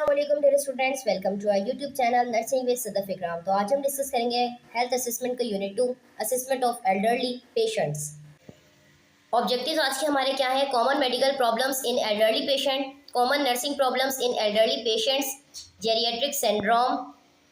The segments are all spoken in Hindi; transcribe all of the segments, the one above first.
अस्सलाम dear students, welcome to our YouTube channel nursing with Sadaf Ikram. तो आज हम डिस्कस करेंगे हेल्थ असेसमेंट का unit 2 assessment of elderly patients. Objectives आज के हमारे क्या है? Common medical problems in elderly patient, common nursing problems in elderly patients, geriatric syndrome,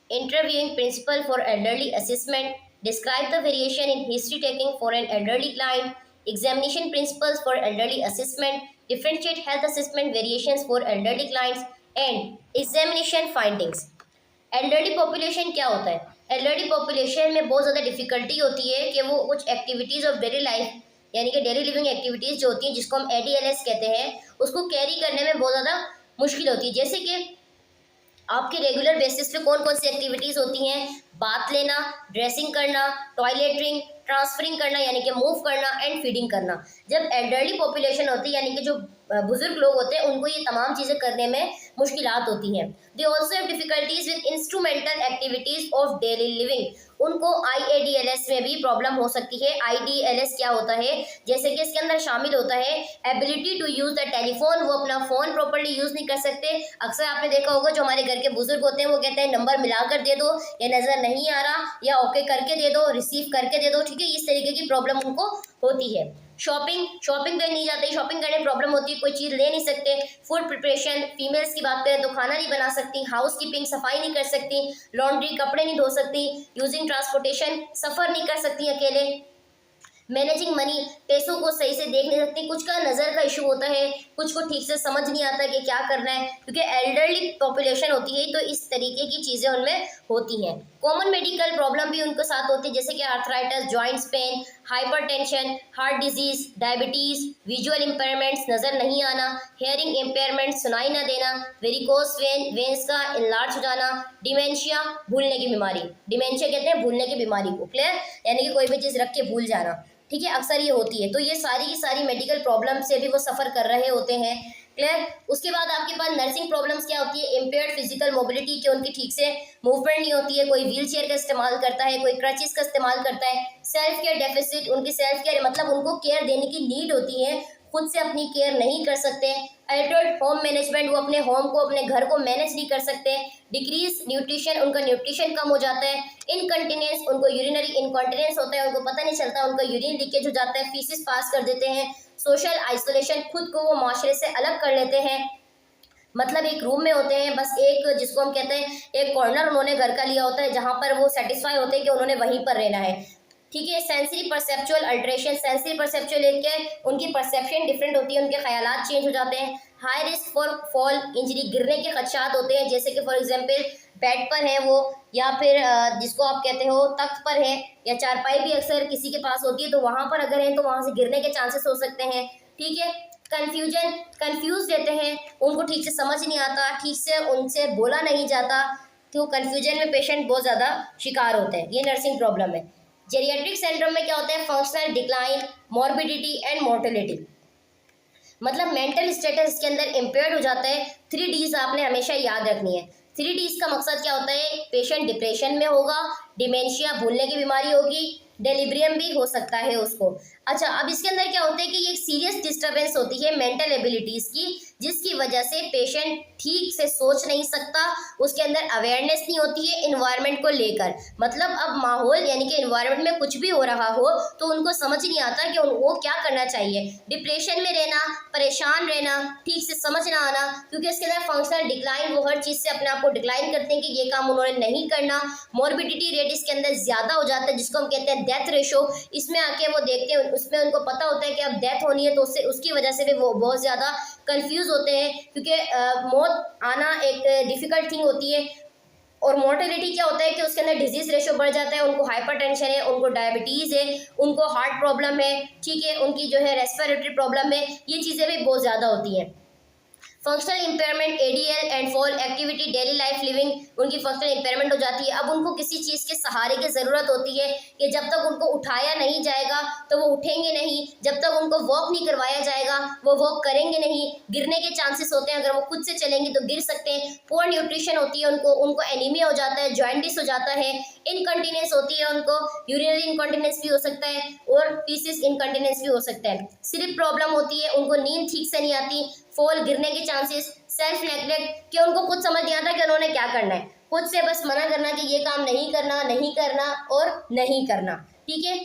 interviewing principle for elderly assessment, describe the variation in history taking for an elderly client, examination principles for elderly assessment, differentiate health assessment variations for elderly clients and examination findings. Elderly population क्या होता है? एल्डरली पॉपुलेशन में बहुत ज़्यादा डिफिकल्टी होती है कि वो कुछ एक्टिविटीज़ ऑफ डेली लाइफ यानी कि डेली लिविंग एक्टिविटीज़ जो होती हैं जिसको हम ADLS कहते हैं, उसको कैरी करने में बहुत ज़्यादा मुश्किल होती है। जैसे कि आपके रेगुलर बेसिस पे कौन कौन सी एक्टिविटीज़ होती हैं? बाथ लेना, ड्रेसिंग करना, टॉयलेटरिंग, ट्रांसफरिंग करना यानी कि मूव करना एंड फीडिंग करना। जब एल्डरली पॉपुलेशन होती है यानी कि जो बुजुर्ग लोग होते हैं उनको ये तमाम चीज़ें करने में मुश्किलात होती हैं। They also have difficulties with instrumental activities of daily living. उनको IADLS में भी प्रॉब्लम हो सकती है। IDLS क्या होता है? जैसे कि इसके अंदर शामिल होता है ability to use the telephone, वो अपना फ़ोन प्रॉपर्ली यूज़ नहीं कर सकते। अक्सर आपने देखा होगा जो हमारे घर के बुजुर्ग होते हैं वो कहते हैं नंबर मिला कर दे दो, या नज़र नहीं आ रहा, या ओके करके दे दो, रिसीव करके दे दो। ठीक है, इस तरीके की प्रॉब्लम उनको होती है। शॉपिंग पे नहीं जाते, शॉपिंग करने प्रॉब्लम होती है, कोई चीज़ ले नहीं सकते। फूड प्रिपरेशन, फीमेल्स की बात करें तो खाना नहीं बना सकती, हाउस कीपिंग सफाई नहीं कर सकती, लॉन्ड्री कपड़े नहीं धो सकती, यूजिंग ट्रांसपोर्टेशन सफ़र नहीं कर सकती अकेले, मैनेजिंग मनी पैसों को सही से देख नहीं सकती, कुछ का नज़र का इशू होता है, कुछ को ठीक से समझ नहीं आता कि क्या करना है, क्योंकि एल्डरली पॉपुलेशन होती है तो इस तरीके की चीज़ें उनमें होती हैं। कॉमन मेडिकल प्रॉब्लम भी उनके साथ होती है जैसे कि arthritis, joints pain, hypertension, heart disease, diabetes, visual impairments, नज़र नहीं आना, हेयरिंग इम्पेयरमेंट, सुनाई ना देना, वेरिकोस वेन्स का इनलार्ज हो जाना, डिमेंशिया, भूलने की बीमारी। डिमेंशिया कहते हैं भूलने की बीमारी को, क्लियर? यानी कि कोई भी चीज़ रख के भूल जाना। ठीक है, अक्सर ये होती है। तो ये सारी की सारी मेडिकल प्रॉब्लम से भी वो सफ़र कर रहे होते हैं, क्लियर? उसके बाद आपके पास नर्सिंग प्रॉब्लम्स क्या होती है? इम्पेयर्ड फिजिकल मोबिलिटी, कि उनकी ठीक से मूवमेंट नहीं होती है, कोई व्हील चेयर का इस्तेमाल करता है, कोई क्रचेस का इस्तेमाल करता है। सेल्फ केयर डेफिसिट, उनकी सेल्फ केयर मतलब उनको केयर देने की नीड होती है, खुद से अपनी केयर नहीं कर सकते। अल्टर्ड होम मैनेजमेंट, वो अपने होम को, अपने घर को मैनेज नहीं कर सकते। डिक्रीज न्यूट्रिशन, उनका न्यूट्रिशन कम हो जाता है। इनकंटिनेंस, उनको यूरिनरी इनकॉन्टिनेंस होता है, उनको पता नहीं चलता, उनका यूरिन लीकेज हो जाता है, फीसिस पास कर देते हैं। सोशल आइसोलेशन, खुद को वो माशरे से अलग कर लेते हैं, मतलब एक रूम में होते हैं, बस एक जिसको हम कहते हैं एक कॉर्नर उन्होंने घर का लिया होता है जहाँ पर वो सेटिस्फाई होते हैं कि उन्होंने वहीं पर रहना है। ठीक है, sensory perceptual alteration, sensory perceptual एक है, उनकी परसेप्शन डिफरेंट होती है, उनके ख्यालात चेंज हो जाते हैं। High risk for fall injury, गिरने के खदशात होते हैं, जैसे कि फॉर एग्जांपल बेड पर है वो, या फिर जिसको आप कहते हो तख्त पर है, या चारपाई भी अक्सर किसी के पास होती है, तो वहाँ पर अगर है तो वहाँ से गिरने के चांसेस हो सकते हैं। ठीक है, कंफ्यूज रहते हैं, उनको ठीक से समझ नहीं आता, ठीक से उनसे बोला नहीं जाता, तो कंफ्यूजन में पेशेंट बहुत ज़्यादा शिकार होते हैं। ये नर्सिंग प्रॉब्लम है। जेरियाट्रिक सिंड्रोम में क्या होता है? Functional decline, morbidity and mortality, मतलब मेंटल स्टेटस इसके अंदर इम्पेयर्ड हो जाता है। 3Ds आपने हमेशा याद रखनी है। 3Ds का मकसद क्या होता है? पेशेंट डिप्रेशन में होगा, डिमेंशिया भूलने की बीमारी होगी, डेलिब्रियम भी हो सकता है उसको। अच्छा, अब इसके अंदर क्या होता है कि ये एक सीरियस डिस्टर्बेंस होती है मेंटल एबिलिटीज़ की, जिसकी वजह से पेशेंट ठीक से सोच नहीं सकता, उसके अंदर अवेयरनेस नहीं होती है इन्वायरमेंट को लेकर। मतलब अब माहौल यानी कि इन्वायरमेंट में कुछ भी हो रहा हो तो उनको समझ नहीं आता कि वो क्या करना चाहिए। डिप्रेशन में रहना, परेशान रहना, ठीक से समझ ना आना, क्योंकि इसके अंदर फंक्शनल डिक्लाइन, वो हर चीज़ से अपने आप को डिक्लाइन करते हैं कि ये काम उन्होंने नहीं करना। मॉर्बिडिटी रेट इसके अंदर ज़्यादा हो जाता है, जिसको हम कहते हैं डेथ रेशो। इसमें आके वो देखते हैं, उसमें उनको पता होता है कि अब डेथ होनी है, तो उससे उसकी वजह से भी वो बहुत ज़्यादा कंफ्यूज होते हैं, क्योंकि मौत आना एक डिफ़िकल्ट थिंग होती है। और मोर्टेलिटी क्या होता है कि उसके अंदर डिजीज़ रेशो बढ़ जाता है, उनको हाइपरटेंशन है, उनको डायबिटीज़ है, उनको हार्ट प्रॉब्लम है, ठीक है, उनकी जो है रेस्पिरेटरी प्रॉब्लम है, ये चीज़ें भी बहुत ज़्यादा होती हैं। Functional impairment, ADL and fall activity, daily life living, उनकी फंक्शनल इम्पेयरमेंट हो जाती है। अब उनको किसी चीज़ के सहारे की ज़रूरत होती है कि जब तक उनको उठाया नहीं जाएगा तो वो उठेंगे नहीं, जब तक उनको वॉक नहीं करवाया जाएगा वो वॉक करेंगे नहीं, गिरने के चांसेस होते हैं, अगर वो खुद से चलेंगे तो गिर सकते हैं। पुअर न्यूट्रिशन होती है उनको एनीमिया हो जाता है, जॉइंटिस हो जाता है, इनकंटिनेंस होती है, उनको यूरिनरी इनकंटिनेंस भी हो सकता है और फीसिस इनकंटिनेंस भी हो सकता है। स्लीप प्रॉब्लम होती है, उनको नींद ठीक से नहीं आती, फॉल गिरने के चांसेस, सेल्फ नेग्लेक्ट कि उनको खुद समझ नहीं आता कि उन्होंने क्या करना है, खुद से बस मना करना कि ये काम नहीं करना, नहीं करना और नहीं करना। ठीक है।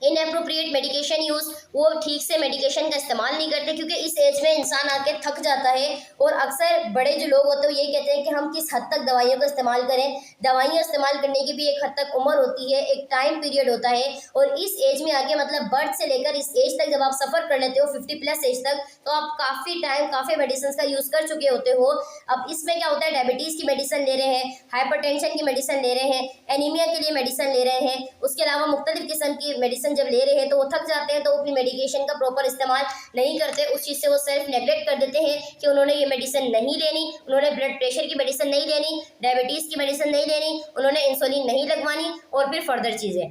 इनएप्रोप्रिएट मेडिकेशन यूज, वो ठीक से मेडिकेशन का इस्तेमाल नहीं करते क्योंकि इस एज में इंसान आके थक जाता है और अक्सर बड़े जो लोग होते हैं वो ये कहते हैं कि हम किस हद तक दवाइयों का इस्तेमाल करें। दवाइयाँ इस्तेमाल करने की भी एक हद तक उम्र होती है, एक टाइम पीरियड होता है और इस एज में आके मतलब बर्थ से लेकर इस एज तक जब आप सफ़र कर लेते हो 50+ एज तक, तो आप काफ़ी टाइम काफ़ी मेडिसिन का यूज़ कर चुके होते हो। अब इसमें क्या होता है, डायबिटीज़ की मेडिसिन ले रहे हैं, हाइपरटेंशन की मेडिसिन ले रहे हैं, एनीमिया के लिए मेडिसिन ले रहे हैं, उसके अलावा मुख्तलिफ किस्म की मेडिसिन जब ले रहे हैं तो वो थक जाते हैं, तो वो अपनी मेडिकेशन का प्रॉपर इस्तेमाल नहीं करते, उस चीज़ से वो सेल्फ नेग्लेक्ट कर देते हैं कि उन्होंने ये मेडिसिन नहीं लेनी, उन्होंने ब्लड प्रेशर की मेडिसिन नहीं लेनी, डायबिटीज़ की मेडिसिन नहीं लेनी, उन्होंने इंसुलिन नहीं लगवानी और फिर फर्दर चीज़ें।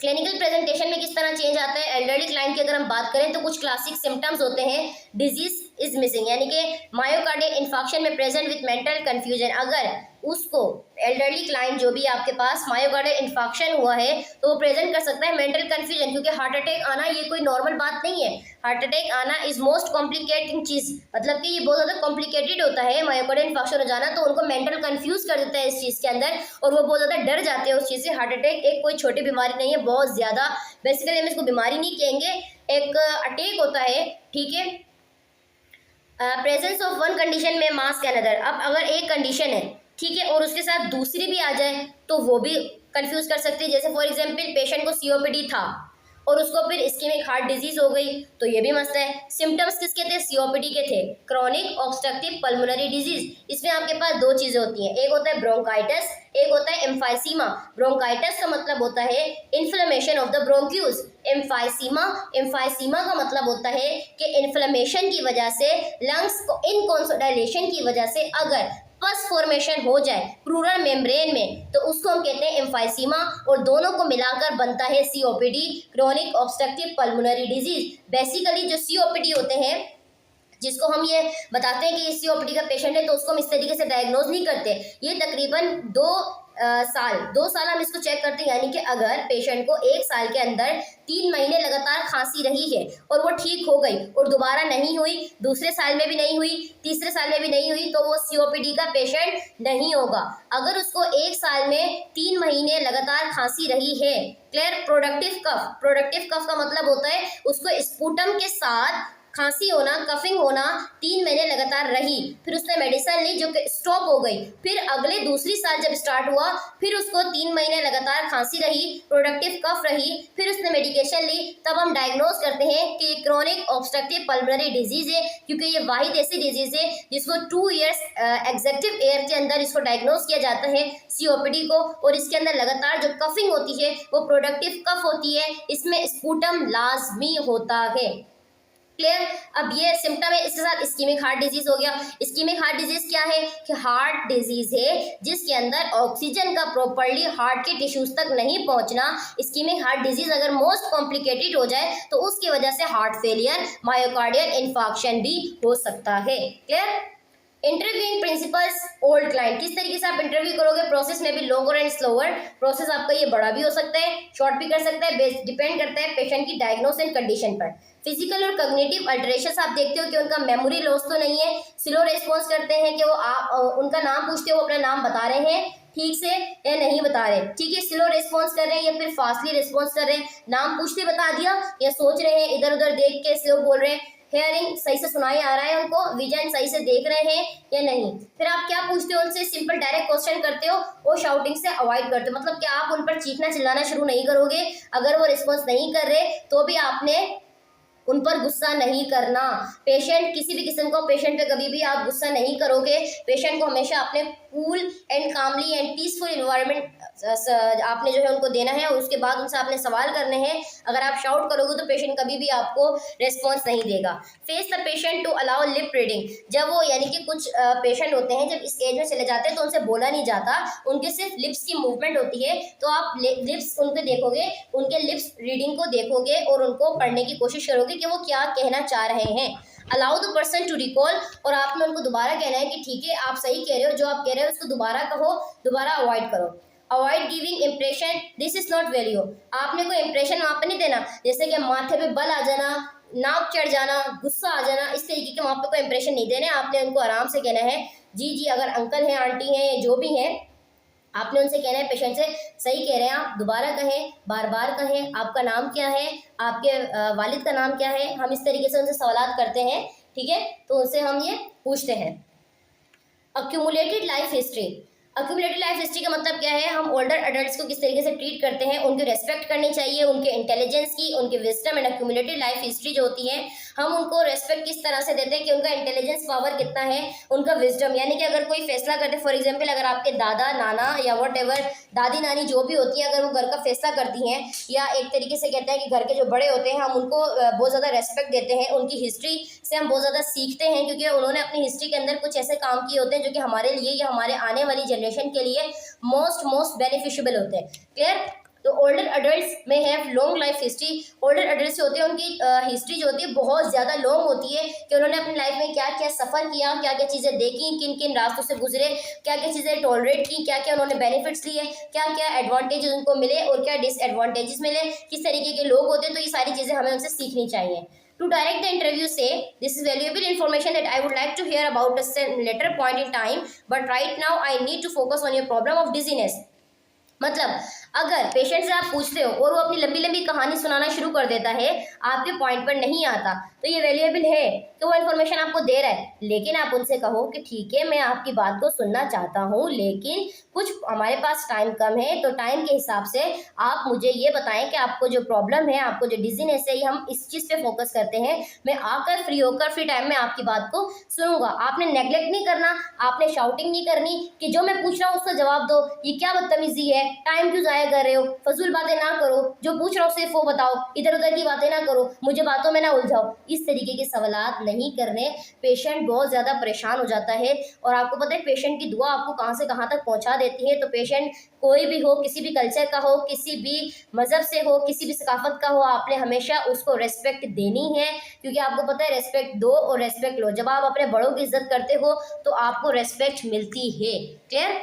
क्लिनिकल प्रेजेंटेशन में किस तरह चेंज आता है, एल्डरली क्लाइंट की अगर हम बात करें तो कुछ क्लासिक सिम्टम्स होते हैं। डिजीज इज मिसिंग, यानी कि मायोकार्डियल इन्फार्क्शन में प्रेजेंट विद मेंटल कंफ्यूजन, अगर उसको एल्डरली क्लाइंट जो भी आपके पास मायोकार्डियल इन्फार्क्शन हुआ है तो वो प्रेजेंट कर सकता है मेंटल कंफ्यूजन, क्योंकि हार्ट अटैक आना ये कोई नॉर्मल बात नहीं है। हार्ट अटैक आना इज मोस्ट कॉम्प्लिकेटिंग चीज़, मतलब कि ये बहुत ज़्यादा कॉम्प्लिकेटेड होता है मायोकार्डियल इन्फार्क्शन हो जाना, तो उनको मेंटल कंफ्यूज कर देता है इस चीज़ के अंदर और वो बहुत ज़्यादा डर जाते हैं उस चीज़ से। हार्ट अटैक एक कोई छोटी बीमारी नहीं है, बहुत ज़्यादा, बेसिकली हम इसको बीमारी नहीं कहेंगे, एक अटैक होता है। ठीक है। प्रेजेंस ऑफ वन कंडीशन में मास्क अनदर, अब अगर एक कंडीशन है ठीक है और उसके साथ दूसरी भी आ जाए तो वो भी कंफ्यूज कर सकती है। जैसे फॉर एग्जांपल पेशेंट को सीओपीडी था और उसको फिर इस्केमिक हार्ट डिजीज हो गई तो ये भी मसला है। सिम्टम्स किसके थे, सीओपीडी के थे, क्रॉनिक ऑब्स्ट्रक्टिव पल्मोनरी डिजीज। इसमें आपके पास दो चीजें होती हैं, एक होता है ब्रोंकाइटिस, एक होता है एम्फाइसीमा। ब्रोंकाइटिस का मतलब होता है inflammation of the bronchioles, emphysema का मतलब होता है कि इन्फ्लेमेशन की वजह से लंग्स को इनकॉन्सोडाइलेशन की वजह से अगर पस फॉर्मेशन हो जाए प्लूरल मेम्ब्रेन में तो उसको हम कहते हैं एम्फाइसीमा, और दोनों को मिलाकर बनता है COPD, chronic obstructive pulmonary disease. Basically जो सीओपीडी होते हैं जिसको हम ये बताते हैं कि सीओपीडी का पेशेंट है तो उसको हम इस तरीके से डायग्नोज नहीं करते, ये तकरीबन 2 साल हम इसको चेक करते हैं। यानी कि अगर पेशेंट को 1 साल के अंदर 3 महीने लगातार खांसी रही है और वो ठीक हो गई और दोबारा नहीं हुई, दूसरे साल में भी नहीं हुई, तीसरे साल में भी नहीं हुई, तो वो सीओपीडी का पेशेंट नहीं होगा। अगर उसको 1 साल में 3 महीने लगातार खांसी रही है, क्लियर, प्रोडक्टिव कफ का मतलब होता है उसको स्पूटम के साथ खांसी होना, कफिंग होना 3 महीने लगातार रही, फिर उसने मेडिसिन ली जो कि स्टॉप हो गई, फिर अगले दूसरी साल जब स्टार्ट हुआ फिर उसको 3 महीने लगातार खांसी रही, प्रोडक्टिव कफ रही, फिर उसने मेडिकेशन ली, तब हम डायग्नोज करते हैं कि ये क्रॉनिक ऑब्स्ट्रक्टिव पल्मोनरी डिजीज है, क्योंकि ये वाहिद ऐसी डिजीज है जिसको 2 इयर्स एग्जेक्टिव एयर के अंदर इसको डायग्नोज किया जाता है सीओपीडी को, और इसके अंदर लगातार जो कफिंग होती है वो प्रोडक्टिव कफ होती है, इसमें स्पूटम लाजमी होता है। क्लियर। अब ये सिम्टम है, इसके साथ इस्कीमिक हार्ट डिजीज हो गया। इस्कीमिक हार्ट डिजीज क्या है कि हार्ट डिजीज है जिसके अंदर ऑक्सीजन का प्रॉपर्ली हार्ट के टिश्यूज तक नहीं पहुंचना। इस्कीमिक हार्ट डिजीज अगर मोस्ट कॉम्प्लिकेटेड हो जाए तो उसकी वजह से हार्ट फेलियर, मायोकार्डियल इन्फार्क्शन भी हो सकता है। Clear. Interviewing principles old client, किस तरीके से आप इंटरव्यू करोगे, प्रोसेस में भी लॉन्गर एंड स्लोअर, प्रोसेस आपका ये बड़ा भी हो सकता है, शॉर्ट भी कर सकता है, डिपेंड करता है पेशेंट की डायग्नोस एंड कंडीशन पर। फिजिकल और कॉग्निटिव अल्टरेशंस आप देखते हो कि उनका मेमोरी लॉस तो नहीं है, स्लो रेस्पॉन्स करते हैं कि वो उनका नाम पूछते हो वो अपना नाम बता रहे हैं ठीक से या नहीं बता रहे, ठीक है, स्लो रिस्पॉन्स कर रहे हैं या फिर फास्टली रिस्पॉन्स कर रहे हैं, नाम पूछते बता दिया या सोच रहे हैं, इधर उधर देख के स्लो बोल रहे हैं, हेयरिंग सही से सुनाई आ रहा है उनको, विजन सही से देख रहे हैं या नहीं। फिर आप क्या पूछते हो उनसे, सिंपल डायरेक्ट क्वेश्चन करते हो और शाउटिंग से अवॉइड करते हो, मतलब कि आप उन पर चीखना चिल्लाना शुरू नहीं करोगे। अगर वो रिस्पॉन्स नहीं कर रहे तो भी आपने उन पर गुस्सा नहीं करना। पेशेंट किसी भी किस्म को पेशेंट पे कभी भी आप गुस्सा नहीं करोगे। पेशेंट को हमेशा अपने cool and calmly and peaceful environment आपने जो है उनको देना है और उसके बाद उनसे आपने सवाल करने हैं। अगर आप शाउट करोगे तो पेशेंट कभी भी आपको रिस्पॉन्स नहीं देगा। Face the patient to allow lip reading, जब वो यानी कि कुछ पेशेंट होते हैं जब इस एज में चले जाते हैं तो उनसे बोला नहीं जाता, उनके सिर्फ लिप्स की मूवमेंट होती है, तो आप लिप्स उनके देखोगे, उनके लिप्स रीडिंग को देखोगे और उनको पढ़ने की कोशिश करोगे कि वो क्या कहना चाह रहे हैं। Allow the person to recall, और आपने उनको दोबारा कहना है कि ठीक है आप सही कह रहे हो, जो आप कह रहे हो उसको दोबारा कहो, दोबारा अवॉइड करो। Avoid giving impression this is not value, आपने कोई इम्प्रेशन वहाँ पर नहीं देना, जैसे कि माथे पे बल आ जाना, नाक चढ़ जाना, गुस्सा आ जाना, इस तरीके के वहाँ पे कोई इंप्रेशन नहीं देना है। आपने उनको आराम से कहना है जी जी, अगर अंकल हैं, आंटी हैं, जो भी हैं, आपने उनसे कहना है पेशेंट से, सही कह रहे हैं आप, दोबारा कहें, बार बार कहें, आपका नाम क्या है, आपके वालिद का नाम क्या है। हम इस तरीके से उनसे सवालात करते हैं, ठीक है। तो उनसे हम ये पूछते हैं। Accumulated life history. Accumulated life history का मतलब क्या है, हम ओल्डर एडल्ट्स को किस तरीके से ट्रीट करते हैं, उनकी रेस्पेक्ट करनी चाहिए, उनके इंटेलिजेंस की, उनके wisdom and accumulated life history जो होती है, हम उनको रेस्पेक्ट किस तरह से देते हैं कि उनका इंटेलिजेंस पावर कितना है, उनका विजडम, यानी कि अगर कोई फैसला करते, फॉर एग्जाम्पल अगर आपके दादा नाना या वट एवर दादी नानी जो भी होती है, अगर वो घर का फैसला करती हैं, या एक तरीके से कहते हैं कि घर के जो बड़े होते हैं हम उनको बहुत ज़्यादा रेस्पेक्ट देते हैं, उनकी हिस्ट्री से हम बहुत ज़्यादा सीखते हैं, क्योंकि उन्होंने अपनी हिस्ट्री के अंदर कुछ ऐसे काम किए होते हैं जो कि हमारे लिए या हमारे आने वाली जनरेशन के लिए मोस्ट बेनिफिशियल होते हैं। क्लियर। तो ओल्डर एडल्ट्स में है long life history. Older adults होते हैं, उनकी हिस्ट्री जो होती है बहुत ज़्यादा लॉन्ग होती है कि उन्होंने अपनी लाइफ में क्या क्या सफ़र किया, क्या क्या चीज़ें देखी, किन किन रास्तों से गुजरे, क्या क्या चीज़ें टॉलरेट की, क्या क्या उन्होंने बेनिफिट्स लिए, क्या क्या एडवांटेजेस उनको मिले और क्या डिसएडवांटेजेस मिले, किस तरीके के लोग होते हैं। तो ये सारी चीज़ें हमें उनसे सीखनी चाहिए। To direct the interview, say, this is valuable information that I would like to hear about a later point in time, but right now I need to focus on your problem of dizziness. मतलब अगर पेशेंट से आप पूछते हो और वो अपनी लंबी लंबी कहानी सुनाना शुरू कर देता है, आपके पॉइंट पर नहीं आता, तो ये वैल्यूएबल है कि वो इन्फॉर्मेशन आपको दे रहा है, लेकिन आप उनसे कहो कि ठीक है मैं आपकी बात को सुनना चाहता हूँ, लेकिन कुछ हमारे पास टाइम कम है, तो टाइम के हिसाब से आप मुझे ये बताएं कि आपको जो प्रॉब्लम है, आपको जो डिजीनेस है, हम इस चीज़ पे फोकस करते हैं। मैं आकर फ्री होकर फ्री टाइम में आपकी बात को सुनूंगा। आपने नेग्लेक्ट नहीं करना, आपने शाउटिंग नहीं करनी कि जो मैं पूछ रहा हूँ उसका जवाब दो, ये क्या बदतमीजी है, टाइम क्यों जाया कर रहे हो, फजूल बातें ना करो, जो पूछ रहा हूँ सिर्फ वो बताओ, इधर उधर की बातें ना करो, मुझे बातों में ना उलझाओ। इस तरीके के सवालात नहीं करने। पेशेंट बहुत ज़्यादा परेशान हो जाता है, और आपको पता है पेशेंट की दुआ आपको कहाँ से कहाँ तक पहुँचा देती है। तो पेशेंट कोई भी हो, किसी भी कल्चर का हो, किसी भी मज़हब से हो, किसी भी सकाफत का हो, आपने हमेशा उसको रेस्पेक्ट देनी है, क्योंकि आपको पता है रेस्पेक्ट दो और रेस्पेक्ट लो। जब आप अपने बड़ों की इज्जत करते हो तो आपको रेस्पेक्ट मिलती है। क्लियर।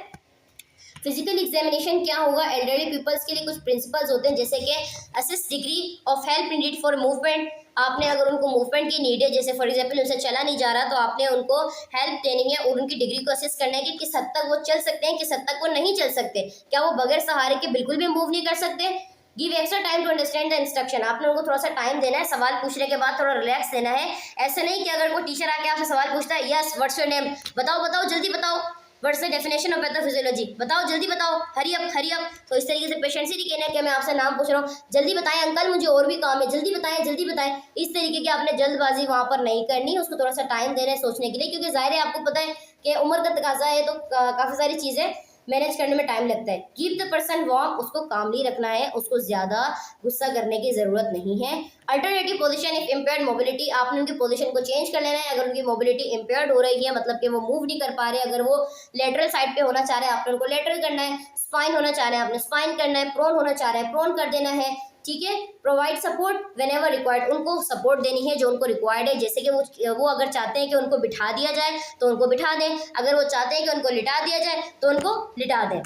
फिजिकल एग्जामिनेशन क्या होगा, एल्डरली पीपल्स के लिए कुछ प्रिंसिपल्स होते हैं, जैसे कि assess degree of help need for movement. आपने अगर उनको मूवमेंट की नीड है, जैसे फॉर एग्जांपल उनसे चला नहीं जा रहा, तो आपने उनको हेल्प देनी है और उनकी डिग्री को असेस करना है कि किस हद तक वो चल सकते हैं, किस हद तक वो नहीं चल सकते, क्या वो बगैर सहारे के बिल्कुल भी मूव नहीं कर सकते। Give extra time to understand the instruction. आपने उनको थोड़ा सा टाइम देना है, सवाल पूछने के बाद थोड़ा रिलैक्स देना है। ऐसे नहीं कि अगर कोई टीचर आके आपसे सवाल पूछता है, यस व्हाट्स योर नेम, बताओ बताओ जल्दी बताओ, what's the definition of pathophysiology, बताओ जल्दी बताओ, हरी अप हरी अप। तो इस तरीके से पेशेंट से नहीं कहना है कि मैं आपसे नाम पूछ रहा हूँ, जल्दी बताएं अंकल मुझे और भी काम है, जल्दी बताएं जल्दी बताएं। इस तरीके की आपने जल्दबाजी वहाँ पर नहीं करनी, उसको थोड़ा सा टाइम देना है सोचने के लिए, क्योंकि जाहिर है आपको पता है कि उम्र का तकाजा है, तो काफ़ी सारी चीज़ें मैनेज करने में टाइम लगता है। कीप द पर्सन वार्म, उसको कामली रखना है, उसको ज़्यादा गुस्सा करने की ज़रूरत नहीं है। Alternative position if impaired mobility, आपने उनकी पोजीशन को चेंज कर लेना है। अगर उनकी मोबिलिटी इम्पेयर्ड हो रही है, मतलब कि वो मूव नहीं कर पा रहे, अगर वो लेटरल साइड पे होना चाह रहे हैं, आपने उनको लेटरल करना है। स्पाइन होना चाह रहे हैं, आपने स्पाइन करना है। प्रोन होना चाह रहे हैं, प्रोन कर देना है। ठीक है। Provide support when ever required, उनको सपोर्ट देनी है जो उनको रिक्वायर्ड है, जैसे कि वो अगर चाहते हैं कि उनको बिठा दिया जाए तो उनको बिठा दें, अगर वो चाहते हैं कि उनको लिटा दिया जाए तो उनको लिटा दें।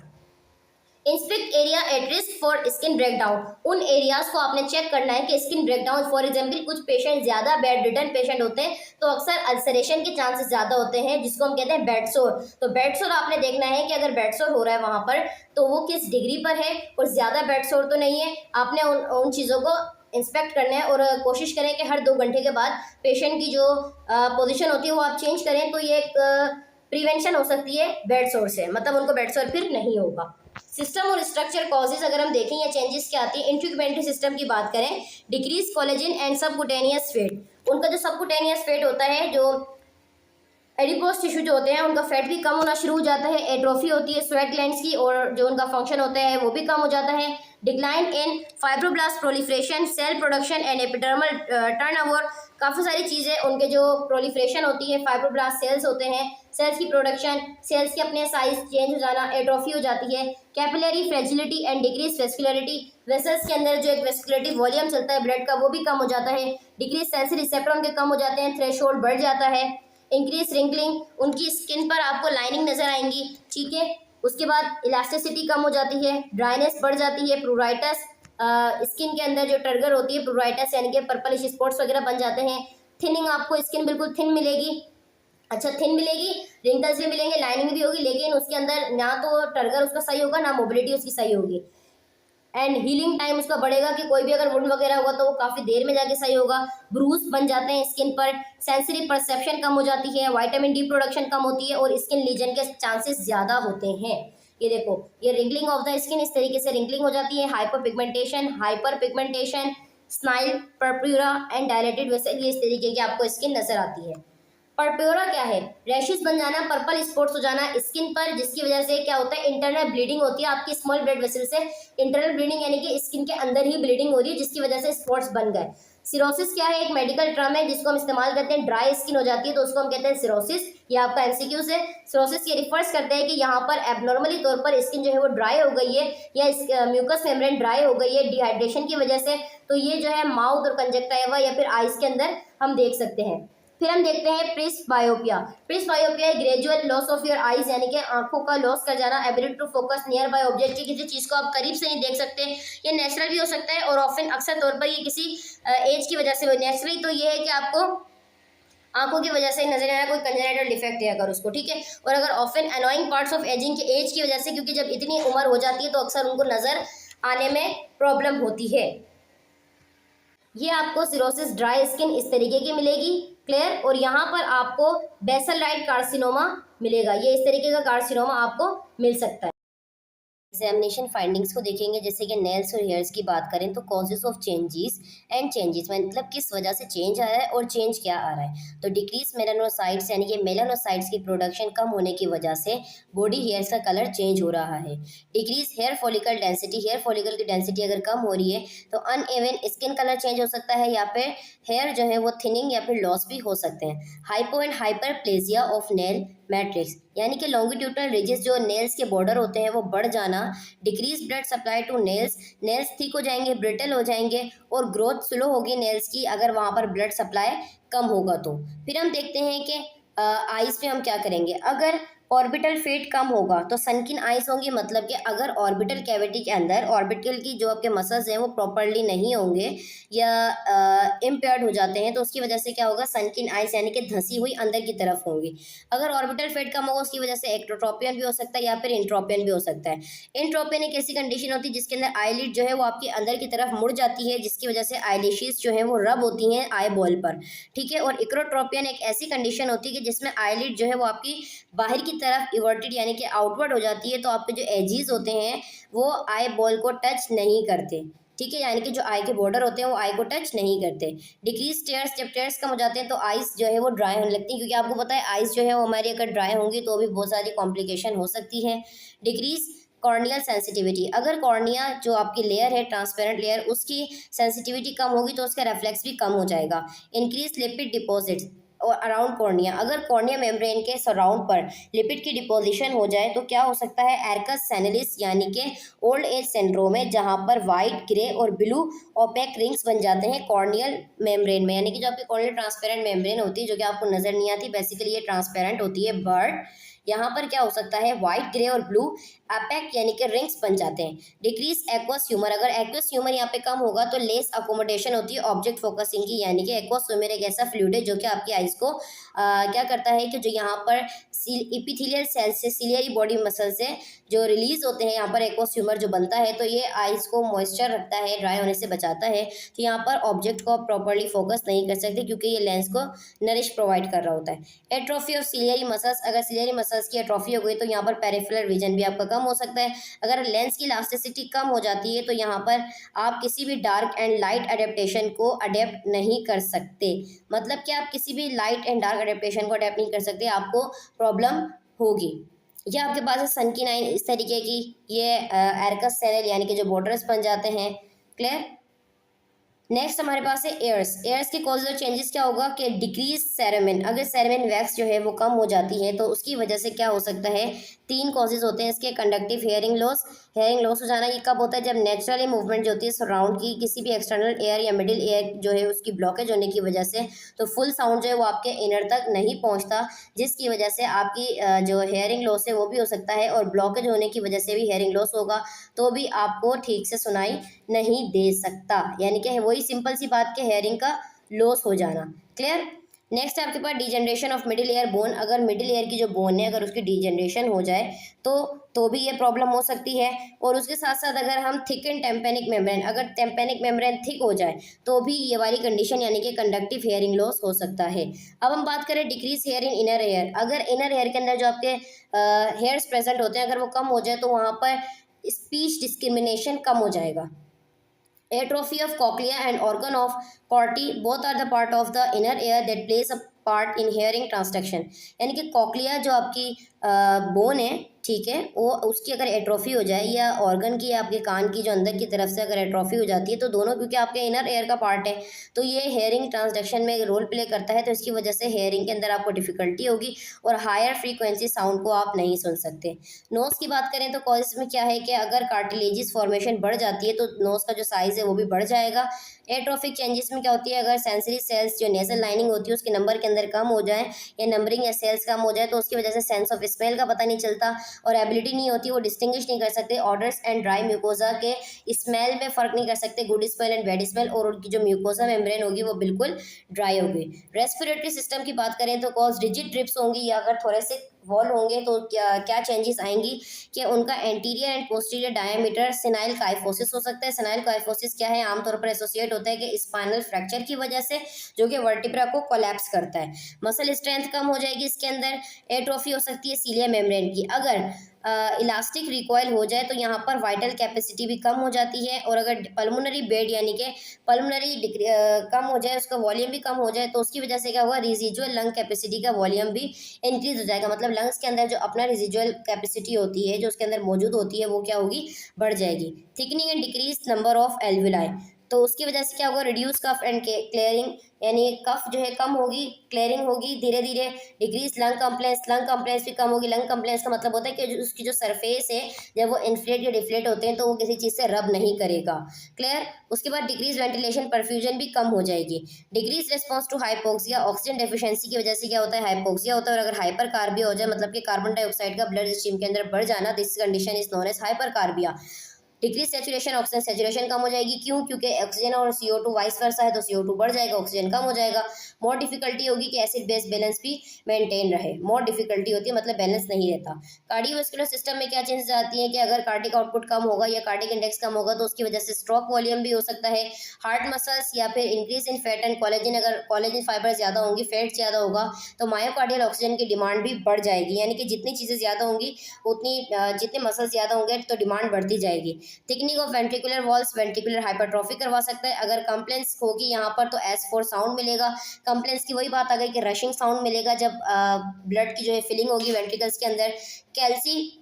Inspect area at risk for skin breakdown, उन एरियाज को आपने चेक करना है कि स्किन ब्रेकडाउन, फॉर एग्जांपल कुछ पेशेंट ज़्यादा बेड रिटर्न पेशेंट होते हैं तो अक्सर अल्सरेशन के चांसेस ज़्यादा होते हैं, जिसको हम कहते हैं बेड सोर। तो बेड सोर आपने देखना है कि अगर बेड सोर हो रहा है वहाँ पर तो वो किस डिग्री पर है, और ज़्यादा बेड सोर तो नहीं है। आपने उन चीज़ों को इंस्पेक्ट करना है, और कोशिश करें कि हर 2 घंटे के बाद पेशेंट की जो पोजीशन होती है वो आप चेंज करें, तो ये एक प्रिवेंशन हो सकती है बेड सोर से, मतलब उनको बेड सोर फिर नहीं होगा। सिस्टम और स्ट्रक्चर कॉजेज अगर हम देखें या चेंजेस क्या आती है, इंट्राग्यूमेंटरी सिस्टम की बात करें, decrease collagen and subcutaneous fat. उनका जो सबकुटेनियस फैट होता है, जो एडिपोज टिश्यू जो होते हैं उनका फैट भी कम होना शुरू हो जाता है। एट्रोफी होती है स्वेट ग्लैंड्स की, और जो उनका फंक्शन होता है वो भी कम हो जाता है। Decline in fibroblast proliferation, cell production and epidermal turnover, काफ़ी सारी चीज़ें उनके जो प्रोलिफरेशन होती है, फाइब्रोब्लास्ट सेल्स होते हैं, सेल्स की प्रोडक्शन, सेल्स के अपने साइज चेंज हो जाना, एट्रोफी हो जाती है। Capillary fragility and decrease vascularity, vessels के अंदर जो एक वेस्कुलरिटी वॉल्यूम चलता है ब्लड का वो भी कम हो जाता है। डिक्रीज सेंसरी रिसेप्टर उनके कम हो जाते हैं, थ्रेशोल्ड बढ़ जाता है। इंक्रीज रिंकलिंग, उनकी स्किन पर आपको लाइनिंग नजर आएंगी। ठीक है। उसके बाद इलास्टिसिटी कम हो जाती है, ड्राइनेस बढ़ जाती है, प्रूराइटस, स्किन के अंदर जो ट्रिगर होती है प्रूराइटस यानी कि पर्पलिश स्पॉट्स वगैरह बन जाते हैं। थिनिंग, आपको स्किन बिल्कुल थिन मिलेगी, अच्छा थिन मिलेगी, रिंकल्स भी मिलेंगे, लाइनिंग भी होगी, लेकिन उसके अंदर ना तो ट्रिगर उसका सही होगा ना मोबिलिटी उसकी सही होगी। एंड हीलिंग टाइम उसका बढ़ेगा कि कोई भी अगर वुंड वगैरह होगा तो वो काफी देर में जाके सही होगा। ब्रूस बन जाते हैं स्किन पर, सेंसरी परसेप्शन कम हो जाती है, विटामिन डी प्रोडक्शन कम होती है और स्किन लीजन के चांसेस ज्यादा होते हैं। ये देखो, ये रिंकलिंग ऑफ द स्किन, इस तरीके से रिंकलिंग हो जाती है। Hyperpigmentation, senile purpura and dilated vessel, ये इस तरीके की आपको स्किन नजर आती है। पर्प्योरा क्या है? रैशेस बन जाना, पर्पल स्पॉट्स हो जाना स्किन पर, जिसकी वजह से क्या होता है, इंटरनल ब्लीडिंग होती है आपकी स्मॉल ब्लड वेसल से। इंटरनल ब्लीडिंग यानी कि स्किन के अंदर ही ब्लीडिंग हो रही है, जिसकी वजह से स्पॉट्स बन गए। सिरोसिस क्या है? एक मेडिकल टर्म है जिसको हम इस्तेमाल करते हैं, ड्राई स्किन हो जाती है तो उसको हम कहते हैं सिरोसिस। ये आपका एमसीक्यू से सिरोसिस ये रिफर्स करते हैं कि यहाँ पर एबनॉर्मली तौर पर स्किन जो है वो ड्राई हो गई है या म्यूकस मेम्ब्रेन ड्राई हो गई है डिहाइड्रेशन की वजह से। तो ये जो है माउथ और कंजक्टिवा या फिर आईज के अंदर हम देख सकते हैं। फिर हम देखते हैं presbyopia. Presbyopia gradual loss of your eyes यानी कि आंखों का लॉस कर जाना, ability to focus nearby object, किसी चीज को आप करीब से नहीं देख सकते। ये नेचुरल भी हो सकता है और ऑफन अक्सर तौर पर ये किसी एज की वजह से हो। नेचुरली तो ये है कि आपको आंखों की वजह से नजर आया, कोई कंजेनिटल डिफेक्ट है अगर उसको, ठीक है। और अगर often annoying parts of ageing के एज की वजह से, क्योंकि जब इतनी उम्र हो जाती है तो अक्सर उनको नजर आने में प्रॉब्लम होती है। ये आपको सिरोसिस ड्राई स्किन इस तरीके की मिलेगी, क्लियर। और यहाँ पर आपको बेसल लाइट कार्सिनोमा मिलेगा, ये इस तरीके का कार्सिनोमा आपको मिल सकता है। एग्जामिनेशन फाइंडिंग्स को देखेंगे, जैसे कि नेल्स और हेयर्स की बात करें तो causes of changes and changes, मतलब किस वजह से चेंज आ रहा है और चेंज क्या आ रहा है। तो डिक्रीज मेलानोसाइट्स यानी कि मेलानोसाइट्स की प्रोडक्शन कम होने की वजह से बॉडी हेयर्स का कलर चेंज हो रहा है। Decrease hair follicle density, hair follicle की डेंसिटी अगर कम हो रही है तो अनइवन स्किन कलर चेंज हो सकता है, या फिर हेयर जो है वो थिनिंग या फिर लॉस भी हो सकते हैं। Hypo and hyperplasia of nail matrix यानी कि लॉन्गिट्यूडनल रिजेस जो नेल्स के बॉर्डर होते हैं वो बढ़ जाना। Decrease blood supply to nails, nails thick हो जाएंगे, ब्रिटल हो जाएंगे और ग्रोथ स्लो होगी नेल्स की अगर वहाँ पर ब्लड सप्लाई कम होगा तो। फिर हम देखते हैं कि आईज पे हम क्या करेंगे। अगर ऑर्बिटल फेट कम होगा तो सनकिन आइज होंगी, मतलब कि अगर ऑर्बिटल कैविटी के अंदर ऑर्बिटल की जो आपके मसल्स हैं वो प्रॉपरली नहीं होंगे या इम्पेयर्ड हो जाते हैं तो उसकी वजह से क्या होगा, सनकिन आइज यानी कि धंसी हुई अंदर की तरफ होंगी। अगर ऑर्बिटल फेट कम होगा उसकी वजह से एक्टोट्रोपियन भी हो सकता है या फिर इंट्रोपियन भी हो सकता है। इंट्रोपियन एक ऐसी कंडीशन होती है जिसके अंदर आईलिड जो है वो आपकी अंदर की तरफ मुड़ जाती है, जिसकी वजह से आईलैशेस जो है वो रब होती हैं आई बॉल पर, ठीक है। और इक्रोट्रोपियन एक ऐसी कंडीशन होती है कि जिसमें आईलिड जो है वो आपकी बाहर की तरफ इवर्टेड यानी कि आउटवर्ड हो जाती है, तो आपके जो एजेस होते हैं वो आई बॉल को टच नहीं करते, ठीक है, यानी कि जो आई के बॉर्डर होते हैं वो आई को टच नहीं करते। डिक्रीज टेयर्स, जब टेयर्स कम हो जाते हैं तो आइज जो है वो ड्राई होने लगती है, क्योंकि आपको पता है आइज जो है वो हमारी अगर ड्राई होंगी तो भी बहुत सारी कॉम्प्लिकेशन हो सकती है। डिक्रीज कॉर्नियल सेंसिटिविटी, अगर कॉर्निया जो आपकी लेयर है ट्रांसपेरेंट लेयर उसकी सेंसिटिविटी कम होगी तो उसका रिफ्लेक्स भी कम हो जाएगा। इंक्रीज लिपिड डिपॉजिट्स और अराउंड कॉर्निया, अगर कॉर्निया मेम्ब्रेन के सराउंड पर लिपिड की डिपोजिशन हो जाए तो क्या हो सकता है, एर्कस सेनिलिस यानी कि ओल्ड एज सिंड्रोम है, जहां पर वाइट, ग्रे और ब्लू ओपेक रिंग्स बन जाते हैं कॉर्नियल मेम्ब्रेन में, यानी कि जो आपकी कॉर्नियल ट्रांसपेरेंट मेम्ब्रेन होती है जो कि आपको नजर नहीं आती, बेसिकली ये ट्रांसपेरेंट होती है, बट यहाँ पर क्या हो सकता है, व्हाइट, ग्रे और ब्लू एपेक यानी कि रिंग्स बन जाते हैं। डिक्रीज एक्वस ह्यूमर, अगर एक्वस ह्यूमर यहाँ पे कम होगा तो लेस अकोमोडेशन होती है ऑब्जेक्ट फोकसिंग की, यानी कि एक्वस ह्यूमर एक ऐसा फ्लूइड है जो कि आपकी आइज को क्या करता है कि जो यहाँ पर इपिथेलियल सेल से सिलियरी बॉडी मसल से जो रिलीज होते हैं यहाँ पर एक्वस ह्यूमर जो बनता है तो ये आइज को मॉइस्चर रखता है, ड्राई होने से बचाता है। तो यहाँ पर ऑब्जेक्ट को आप प्रॉपरली फोकस नहीं कर सकते क्योंकि ये लेंस को नरिश प्रोवाइड कर रहा होता है। एट्रोफी ऑफ सिलियरी मसल्स, अगर सिलियरी मसल्स की एट्रोफी हो गई तो यहाँ पर पेरिफेरल विजन भी आपका कम हो सकता है। अगर लेंस की इलास्टिसिटी कम हो जाती है तो यहाँ पर आप किसी भी डार्क एंड लाइट अडेप्टेशन को अडेप्ट नहीं कर सकते, मतलब कि आप किसी भी लाइट एंड डार्क अडेप्टेशन को अडेप्ट नहीं कर सकते, आपको प्रॉब्लम होगी। ये आपके पास है सनकी नाइन इस तरीके की, ये एर्कस सेनल यानी कि जो बॉर्डर्स बन जाते हैं, क्लियर। नेक्स्ट हमारे पास है एयर्स। एयर्स के कॉजेज और चेंजेस क्या होगा कि डिक्रीज सेरेमिन, अगर सेरेमिन वैक्स जो है वो कम हो जाती है तो उसकी वजह से क्या हो सकता है, तीन कॉजेज होते हैं इसके। Conductive hearing loss, hearing loss हो जाना ये कब होता है, जब नेचुरली मूवमेंट जो होती है सराउंड की किसी भी एक्सटर्नल एयर या मिडिल एयर जो है उसकी ब्लॉकेज होने की वजह से, तो फुल साउंड जो है वो आपके इनर तक नहीं पहुंचता, जिसकी वजह से आपकी जो हेयरिंग लॉस है वो भी हो सकता है, और ब्लॉकेज होने की वजह से भी हेयरिंग लॉस होगा तो भी आपको ठीक से सुनाई नहीं दे सकता, यानी कि वही सिंपल सी बात के हेयरिंग का लॉस हो जाना। क्लियर। नेक्स्ट है आपके पास degeneration of middle ear bone. अगर मिडिल ईयर की जो बोन है अगर उसकी डिजनरेशन हो जाए तो भी ये प्रॉब्लम हो सकती है। और उसके साथ साथ अगर हम थिक एंड टेम्पेनिक मेम्ब्रेन, अगर टेम्पेनिक मेम्ब्रेन थिक हो जाए तो भी ये वाली कंडीशन यानी कि कंडक्टिव हेयरिंग लॉस हो सकता है। अब हम बात करें decrease hair in inner hair. अगर इनर हेयर के अंदर जो आपके हेयर्स प्रेजेंट होते हैं अगर वो कम हो जाए तो वहाँ पर स्पीच डिस्क्रिमिनेशन कम हो जाएगा। Atrophy of cochlea and organ of Corti both are the part of the inner ear that plays a part in hearing transduction। यानी कि कॉकलिया जो आपकी बोन है, ठीक है, वो उसकी अगर एट्रोफी हो जाए या ऑर्गन की आपके कान की जो अंदर की तरफ से अगर एट्रोफी हो जाती है तो दोनों क्योंकि आपके इनर एयर का पार्ट है तो ये हेयरिंग ट्रांसडक्शन में रोल प्ले करता है, तो इसकी वजह से हेयरिंग के अंदर आपको डिफिकल्टी होगी और हायर फ्रीक्वेंसी साउंड को आप नहीं सुन सकते। नोज की बात करें तो कॉजेज में क्या है कि अगर कार्टिलेजिस फॉर्मेशन बढ़ जाती है तो नोज का जो साइज है वो भी बढ़ जाएगा। एट्रोफिक चेंजेस में क्या होती है, अगर सेंसरी सेल्स जो नेजल लाइनिंग होती है उसके नंबर के अंदर कम हो जाए या नंबरिंग या सेल्स कम हो जाए तो उसकी वजह से सेंस ऑफ स्मेल का पता नहीं चलता और एबिलिटी नहीं होती, वो डिस्टिंग्विश नहीं कर सकते ऑडर्स एंड ड्राई म्यूकोजा के स्मेल में फर्क नहीं कर सकते, good smell and bad smell, और उनकी जो म्यूकोजा मेम्ब्रेन होगी वो बिल्कुल ड्राई होगी। रेस्पिरेटरी सिस्टम की बात करें तो कॉज रिजिड ड्रिप्स होंगी या अगर थोड़े से वॉल होंगे तो क्या क्या चेंजेस आएंगी कि उनका anterior and posterior diameter senile kyphosis हो सकता है। सेनाइल काइफोसिस क्या है, आमतौर पर एसोसिएट होता है कि स्पाइनल फ्रैक्चर की वजह से जो कि वर्टिब्रा को कोलैप्स करता है। मसल स्ट्रेंथ कम हो जाएगी इसके अंदर। एट्रोफी हो सकती है सीलिया मेम्ब्रेन की। अगर इलास्टिक रिकॉयल हो जाए तो यहाँ पर वाइटल कैपेसिटी भी कम हो जाती है, और अगर पल्मोनरी बेड यानी कि पल्मोनरी कम हो जाए उसका वॉल्यूम भी कम हो जाए तो उसकी वजह से क्या होगा, रिजिजुअल लंग कैपेसिटी का वॉल्यूम भी इंक्रीज हो जाएगा, मतलब लंग्स के अंदर जो अपना रिजिजुअल कैपेसिटी होती है जो उसके अंदर मौजूद होती है वो क्या होगी, बढ़ जाएगी। Thickening and decrease number of alveoli, तो उसकी वजह से क्या होगा, रिड्यूस कफ एंड क्लियरिंग, यानी कफ जो है कम होगी, क्लियरिंग होगी धीरे धीरे। Decrease lung compliance, lung compliance भी कम होगी। लंग कंप्लेंस का मतलब होता है कि उसकी जो सरफेस है जब वो इन्फ्लेट या डिफ्लेट होते हैं तो वो किसी चीज़ से रब नहीं करेगा। क्लियर। उसके बाद डिक्रीज वेंटिलेशन परफ्यूजन भी कम हो जाएगी। Decrease response to hypoxia, oxygen deficiency की वजह से क्या होता है, हाइपोक्सिया होता है, और अगर हाइपर कार्बिया हो जाए मतलब कि कार्बन डाइऑक्साइड का ब्लड स्ट्रीम के अंदर बढ़ जाना, this condition is known as hypercarbia. Decrease saturation, oxygen saturation कम हो जाएगी। क्यों? क्योंकि ऑक्सीजन और CO2 वाइस वर्सा है तो CO2 बढ़ जाएगा, ऑक्सीजन कम हो जाएगा। मोर डिफिकल्टी होगी कि एसिड बेस बैलेंस भी मेंटेन रहे। मोर डिफिकल्टी होती है मतलब बैलेंस नहीं रहता। कार्डियोवास्कुलर सिस्टम में क्या चेंजेस आती है कि अगर कार्डिक आउटपुट कम होगा या कार्डिक इंडेक्स कम होगा तो उसकी वजह से स्ट्रोक वॉल्यूम भी हो सकता है। हार्ट मसल्स या फिर increase in fat and collagen, अगर कोलेजन फाइबर ज़्यादा होंगी, फैट ज़्यादा होगा तो मायोकार्डियल ऑक्सीजन की डिमांड भी बढ़ जाएगी, यानी कि जितनी चीज़ें ज़्यादा होंगी उतनी जितने मसल्स ज़्यादा होंगे तो डिमांड बढ़ती जाएगी। Thickening of ventricular walls, ventricular hypertrophy करवा सकता है। अगर कंप्लेंस होगी यहाँ पर तो S4 साउंड मिलेगा। कंप्लेंस की वही बात आ गई कि रशिंग साउंड मिलेगा जब ब्लड की जो है फिलिंग होगी वेंट्रिकल्स के अंदर। कैल्सी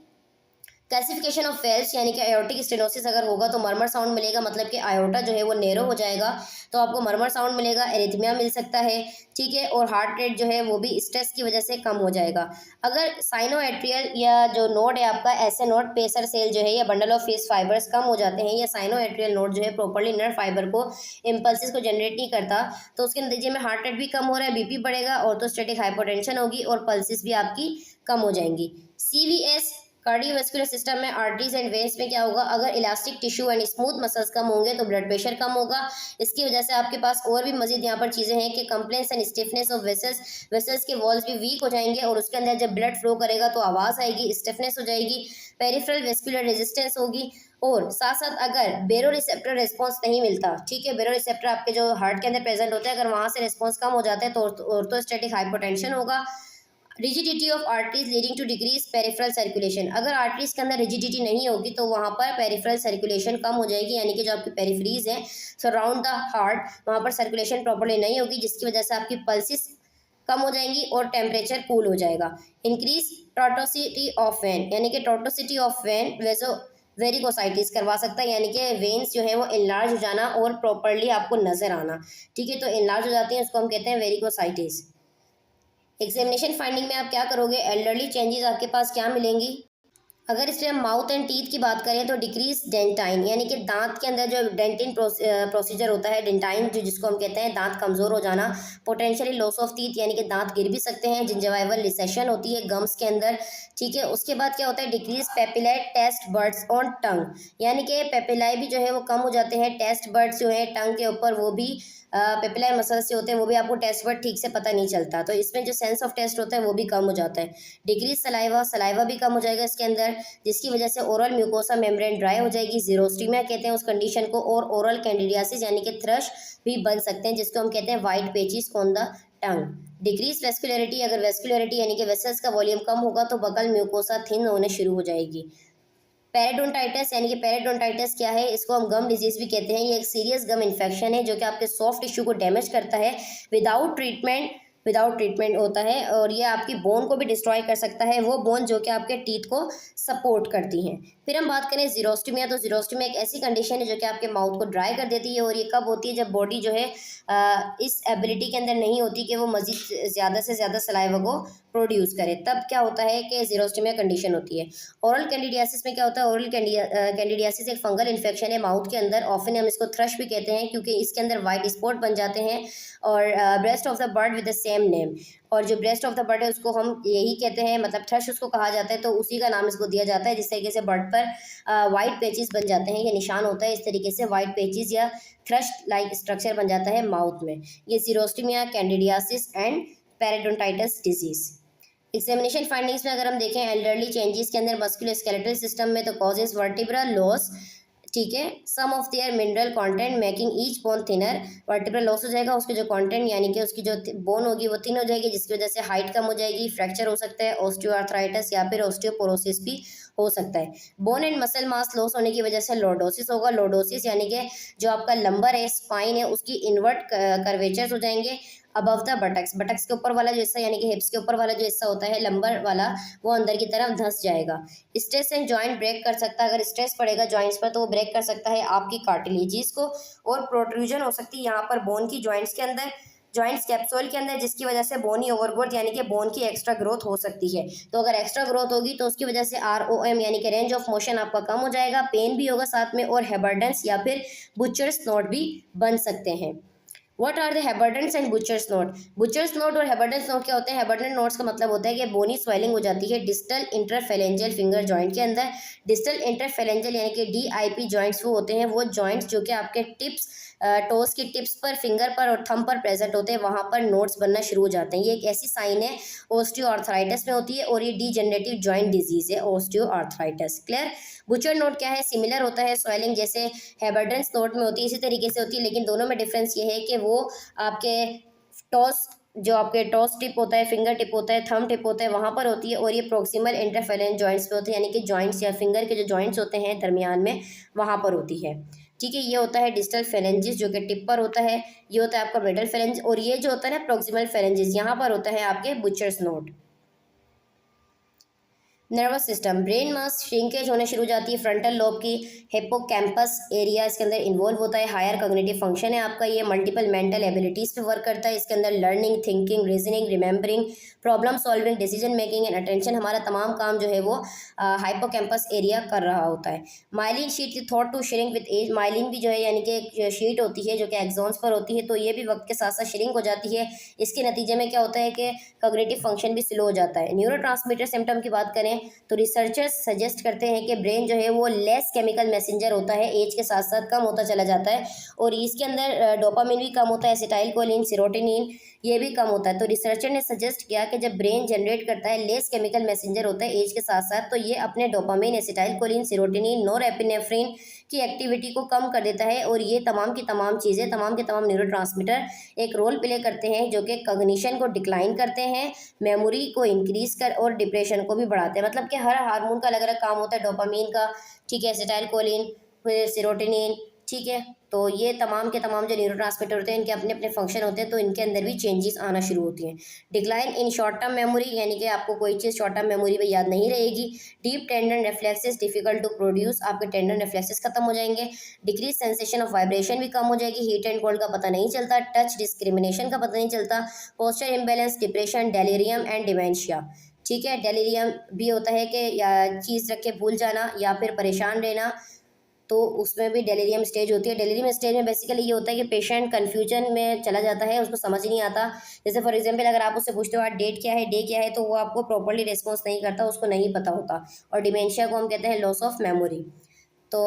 कैल्सिफिकेशन ऑफ वेल्स यानी कि आयोटिक स्टेनोसिस अगर होगा तो मरमर साउंड मिलेगा, मतलब कि आयोटा जो है वो नैरो हो जाएगा तो आपको मरमर साउंड मिलेगा। एरिथमिया मिल सकता है, ठीक है, और हार्ट रेट जो है वो भी स्ट्रेस की वजह से कम हो जाएगा। अगर साइनोएट्रियल या जो नोड है आपका ऐसे नोड पेसर सेल जो है या बंडल ऑफ फेस फाइबर्स कम हो जाते हैं, या साइनोएट्रियल नोड जो है प्रॉपर्ली नर्व फाइबर को इम्पल्सिस को जनरेट नहीं करता तो उसके नतीजे में हार्ट रेट भी कम हो रहा है, बीपी बढ़ेगा, ऑर्थोस्टैटिक हाइपोटेंशन होगी और पल्सिस भी आपकी कम हो जाएंगी। CVS कार्डियोवास्कुलर सिस्टम में आर्टरीज एंड वेन्स में क्या होगा, अगर elastic tissue and smooth muscles कम होंगे तो ब्लड प्रेशर कम होगा। इसकी वजह से आपके पास और भी मजीद यहाँ पर चीज़ें हैं कि compliance and stiffness of vessels, vessels के वॉल्स भी वीक हो जाएंगे और उसके अंदर जब ब्लड फ्लो करेगा तो आवाज़ आएगी, स्टिफनेस हो जाएगी, पेरिफेरल वेस्कुलर रेजिस्टेंस होगी। और साथ साथ अगर बेरो रिसेप्टर रिस्पॉन्स नहीं मिलता, ठीक है, बेरो रिसेप्टर आपके जो हार्ट के अंदर प्रेजेंट होते हैं अगर वहाँ से रिस्पॉन्स कम हो जाता है तो ऑर्थोस्टैटिक हाइपोटेंशन होगा। Rigidity of arteries leading to decrease peripheral circulation, अगर आर्टरीज के अंदर रिजिडिटी नहीं होगी तो वहाँ पर पेरिफेरल सर्कुलेशन कम हो जाएगी, यानी कि जो आपकी पेरिफेरीज हैं सराउंड द हार्ट वहाँ पर सर्कुलेशन प्रॉपर्ली नहीं होगी जिसकी वजह से आपकी पल्सिस कम हो जाएंगी और टेम्परेचर कूल हो जाएगा। इंक्रीज टॉटोसिटी ऑफ वेन, यानी कि टॉटोसिटी ऑफ वेन वेजो वेरिकोसाइटिस करवा सकता है, यानी कि वेन्स जो है वो इनलार्ज हो जाना और प्रॉपरली आपको नजर आना। ठीक है, तो इनलार्ज हो जाती है, उसको हम कहते हैं वेरिकोसाइटिस। एग्जामिनेशन फाइंडिंग में आप क्या करोगे, एल्डरली चेंजेस आपके पास क्या मिलेंगी। अगर इसमें हम माउथ एंड टीथ की बात करें तो डिक्रीज डेंटाइन, यानी कि दांत के अंदर जो डेंटिन प्रोसीजर होता है, डेंटाइन जो जिसको हम कहते हैं दांत कमजोर हो जाना। पोटेंशियली लॉस ऑफ टीथ, यानी कि दांत गिर भी सकते हैं। जिंजवाइवल रिसेशन होती है गम्स के अंदर। ठीक है, उसके बाद क्या होता है, decrease papillae taste buds on tongue, यानी कि पेपिलाई भी जो है वो कम हो जाते हैं। टेस्ट बर्ड्स जो है टंग के ऊपर वो भी पेपिलाई मसल्स जो होते हैं वो भी आपको टेस्ट बर्ड ठीक से पता नहीं चलता, तो इसमें जो सेंस ऑफ टेस्ट होता है वो भी कम हो जाता है। डिक्रीज सलाइवा, सलाइवा भी कम हो जाएगा इसके अंदर, जिसकी वजह से ओरल म्यूकोसा मेम्ब्रेन ड्राई हो जाएगी। जीरोस्टीमिया कहते हैं उस कंडीशन को, और ओरल कैंडिडियासिस यानी कि थ्रश भी बन सकते हैं, जिसको हम कहते हैं white patches on the tongue. Decrease vascularity, अगर वेस्कुलरिटी यानी कि वेसल्स का वॉल्यूम कम होगा तो बकल म्यूकोसा थिन होने शुरू हो जाएगी। पेरिडोंटाइटिस, यानी कि पेरिडोंटाइटिस क्या है, इसको हम गम डिजीज भी कहते हैं। ये एक सीरियस गम इन्फेक्शन है जो कि आपके सॉफ्ट टिश्यू को डैमेज करता है। विदाउट ट्रीटमेंट होता है, और ये आपकी बोन को भी डिस्ट्रॉय कर सकता है, वो बोन जो कि आपके टीथ को सपोर्ट करती हैं। फिर हम बात करें जीरोस्टोमिया, तो जीरोस्टोमिया एक ऐसी कंडीशन है जो कि आपके माउथ को ड्राई कर देती है, और ये कब होती है, जब बॉडी जो है इस एबिलिटी के अंदर नहीं होती कि वो मजीद ज़्यादा से ज़्यादा सलाइवा को प्रोड्यूस करे, तब क्या होता है कि जीरोस्टोमिया कंडीशन होती है। ओरल कैंडिडियासिस में क्या होता है, ओरल कैंडिडियासिस एक फंगल इन्फेक्शन है माउथ के अंदर, ऑफन हम इसको थ्रश भी कहते हैं क्योंकि इसके अंदर वाइट स्पॉट बन जाते हैं। और breast of the bird with the same name, और जो ब्रेस्ट ऑफ द बर्ड है उसको हम यही कहते हैं, मतलब थ्रश उसको कहा जाता है, तो उसी का नाम इसको दिया जाता है। जिस तरीके से बर्ड पर वाइट पेचिस बन जाते हैं, ये निशान होता है, इस तरीके से वाइट पेचिस या थ्रश लाइक स्ट्रक्चर बन जाता है माउथ में। ये xerostomia, candidiasis and periodontitis disease. Examination findings में अगर हम देखें एल्डरली चेंजेस के अंदर मस्कुलोस्केलेटल सिस्टम में, तो कॉजेज वर्टिब्रा लॉस, ठीक है, some of their mineral content making each bone thinner. Vertebral loss हो जाएगा, उसके जो कंटेंट यानी कि उसकी जो बोन होगी वो थिन हो जाएगी, जिसकी वजह से हाइट कम हो जाएगी, फ्रैक्चर हो सकता है, ऑस्टियोआर्थराइटिस या फिर ऑस्टियोपोरोसिस भी हो सकता है। Bone and muscle mass loss होने की वजह से लॉर्डोसिस होगा। लॉर्डोसिस यानी कि जो आपका लंबर है, स्पाइन है, उसकी इनवर्ट कर्वेचर्स हो जाएंगे अबव द बटक्स, बटक्स के ऊपर वाला जो हिस्सा यानी कि हिप्स के ऊपर वाला जो हिस्सा होता है लंबर वाला, वो अंदर की तरफ धंस जाएगा। स्ट्रेस एंड जॉइंट ब्रेक कर सकता है, अगर स्ट्रेस पड़ेगा जॉइंट्स पर तो वो ब्रेक कर सकता है आपकी कार्टिलेजिस को, और प्रोट्रूजन हो सकती है यहाँ पर बोन की जॉइंट्स के अंदर, जॉइंट्स कैप्सूल के अंदर, जिसकी वजह से बोनी ओवरग्रोथ यानी कि बोन की एक्स्ट्रा ग्रोथ हो सकती है। तो अगर एक्स्ट्रा ग्रोथ होगी तो उसकी वजह से ROM यानी कि रेंज ऑफ मोशन आपका कम हो जाएगा, पेन भी होगा साथ में, और हेबर्डेंस या फिर बुचर्स नोट भी बन सकते हैं। What are the Heberden's and Bouchard's node. Bouchard's node और हेबर्डेंस नोट क्या होते हैं, हेबर्डेंस नोट्स का मतलब होता है कि बोनी स्वेलिंग हो जाती है डिस्टल इंटरफेलेंजियल फिंगर जॉइंट के अंदर। डिस्टल इंटरफेलेंजियल यानी कि DIP जॉइंट्स वो होते हैं, वो जॉइंट्स जो कि आपके टिप्स टोस की टिप्स पर, फिंगर पर और थंब पर प्रेजेंट होते हैं, वहाँ पर नोट्स बनना शुरू हो जाते हैं। ये एक ऐसी साइन है ऑस्टियोआर्थराइटिस में होती है, और ये डीजेनरेटिव जॉइंट डिजीज है ऑस्टियोआर्थराइटिस। क्लियर। बुचर नोट क्या है, सिमिलर होता है स्वेलिंग जैसे हेबर्डेंस नोट में होती है, इसी तरीके से होती है, लेकिन दोनों में डिफरेंस ये है कि वो आपके टॉस, जो आपके टॉस टिप होता है, फिंगर टिप होता है, थंब टिप होता है, वहाँ पर होती है, और ये प्रोक्सिमल इंटरफेरेंस जॉइंट्स पे होते हैं, यानी कि जॉइंट्स या फिंगर के जो जॉइंट्स होते हैं दरमियान में, वहाँ पर होती है। ठीक है, ये होता है डिस्टल फेरेंजिस जो कि टिप पर होता है, ये होता है आपका मिडल फेरेंज, और ये जो होता है ना प्रोक्सिमल फेरेंजिस, यहाँ पर होता है आपके Bouchard's node. Nervous system, brain mass shrinkage होने शुरू हो जाती है, फ्रंटल लोब की हिप्पोकैम्पस एरिया इसके अंदर इन्वॉल्व होता है, हायर कॉग्निटिव फंक्शन है आपका, ये मल्टीपल मेंटल एबिलिटीज़ पे वर्क करता है, इसके अंदर learning, thinking, reasoning, remembering, problem solving, decision making and attention, हमारा तमाम काम जो है वो हाइपोकैम्पस एरिया कर रहा होता है। Myelin sheet thought to shrink with age, myelin भी जो है यानी कि एक शीट होती है जो कि एक्सॉन्स पर होती है, तो ये भी वक्त के साथ साथ श्रिंक हो जाती है, इसके नतीजे में क्या होता है कि कॉग्निटिव फंक्शन भी स्लो हो जाता है। न्यूरोट्रांसमीटर सिम्टम की बात करें तो रिसर्चर्स सजेस्ट करते हैं कि ब्रेन जो है वो लेस केमिकल मैसेंजर होता है, एज के साथ साथ कम होता चला जाता है, और इसके अंदर डोपामिन भी कम होता है, एसिटाइलकोलिन, सेरोटोनिन ये भी कम होता है। तो रिसर्चर ने सजेस्ट किया कि जब ब्रेन जनरेट करता है लेस केमिकल मैसेंजर होता है एज के साथ साथ, तो ये अपने डोपामिन, एसिटाइलकोलिन, सेरोटोनिन, नोरेपिनेफ्रिन की एक्टिविटी को कम कर देता है, और ये तमाम की तमाम चीज़ें, तमाम के तमाम न्यूरोट्रांसमीटर एक रोल प्ले करते हैं जो कि कॉग्निशन को डिक्लाइन करते हैं, मेमोरी को इंक्रीज कर और डिप्रेशन को भी बढ़ाते हैं। मतलब कि हर हार्मोन का अलग अलग काम होता है, डोपामिन का, ठीक है, एसिटाइलकोलिन, फिर सेरोटोनिन, ठीक है। तो ये तमाम के तमाम जो न्यूरोट्रांसमीटर होते हैं इनके अपने अपने फंक्शन होते हैं, तो इनके अंदर भी चेंजेस आना शुरू होती हैं। Decline in short term memory, यानी कि आपको कोई चीज़ शॉर्ट टर्म मेमोरी में याद नहीं रहेगी। Deep tendon reflexes difficult to produce, आपके टेंडन रिफ्लेक्सेस खत्म हो जाएंगे। डिक्रीज सेंसेशन ऑफ वाइब्रेशन भी कम हो जाएगी। हीट एंड कोल्ड का पता नहीं चलता। टच डिस्क्रिमिनेशन का पता नहीं चलता। Posture imbalance, depression, delirium and dementia. ठीक है, डेलीरियम भी होता है कि या चीज़ रख के भूल जाना या फिर परेशान रहना, तो उसमें भी डेलीरियम स्टेज होती है। डेलीरियम स्टेज में बेसिकली ये होता है कि पेशेंट कन्फ्यूजन में चला जाता है, उसको समझ ही नहीं आता। जैसे फॉर एग्जांपल अगर आप उससे पूछते हो आज डेट क्या है, डे क्या है, तो वो आपको प्रॉपर्ली रिस्पॉन्स नहीं करता, उसको नहीं पता होता। और डिमेंशिया को हम कहते हैं लॉस ऑफ मेमोरी। तो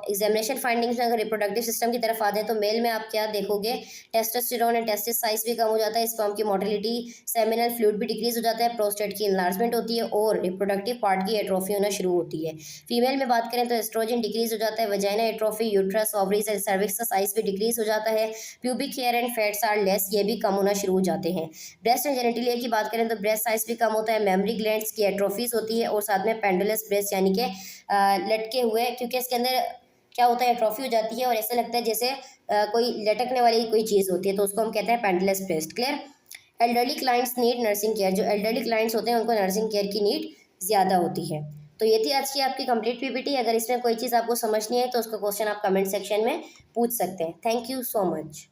एग्जामिनेशन फाइंडिंग्स में अगर रिप्रोडक्टिव सिस्टम की तरफ आ जाए तो मेल में आप क्या देखोगे, टेस्टोस्टेरोन एंड टेस्टिस साइज भी कम हो जाता है, स्पर्म की मोटिलिटी, सेमिनल फ्लूइड भी डिक्रीज हो जाता है, प्रोस्टेट की इनलार्जमेंट होती है और रिप्रोडक्टिव पार्ट की एट्रोफी होना शुरू होती है। फीमेल में बात करें तो एस्ट्रोजन डिक्रीज हो जाता है, vagina atrophy, uterus, ovaries and cervix का साइज भी डिक्रीज हो जाता है, pubic hair and fats are less, ये भी कम होना शुरू हो जाते हैं। ब्रेस्ट एंड जेनिटलिया की बात करें तो ब्रेस्ट साइज भी कम होता है, मेमोरी ग्लैंड्स की एट्रोफीज होती है और साथ में पेंडुलस ब्रेस्ट यानी कि लटके हुए, क्योंकि इसके अंदर क्या होता है ट्रॉफी हो जाती है और ऐसा लगता है जैसे कोई लटकने वाली कोई चीज़ होती है, तो उसको हम कहते हैं pendulous breast. Clear. Elderly clients need nursing care, जो एल्डरली क्लाइंट्स होते हैं उनको नर्सिंग केयर की नीड ज़्यादा होती है। तो ये थी आज की आपकी कंप्लीट पीपीटी। अगर इसमें कोई चीज़ आपको समझनी है तो उसका क्वेश्चन आप कमेंट सेक्शन में पूछ सकते हैं। Thank you so much.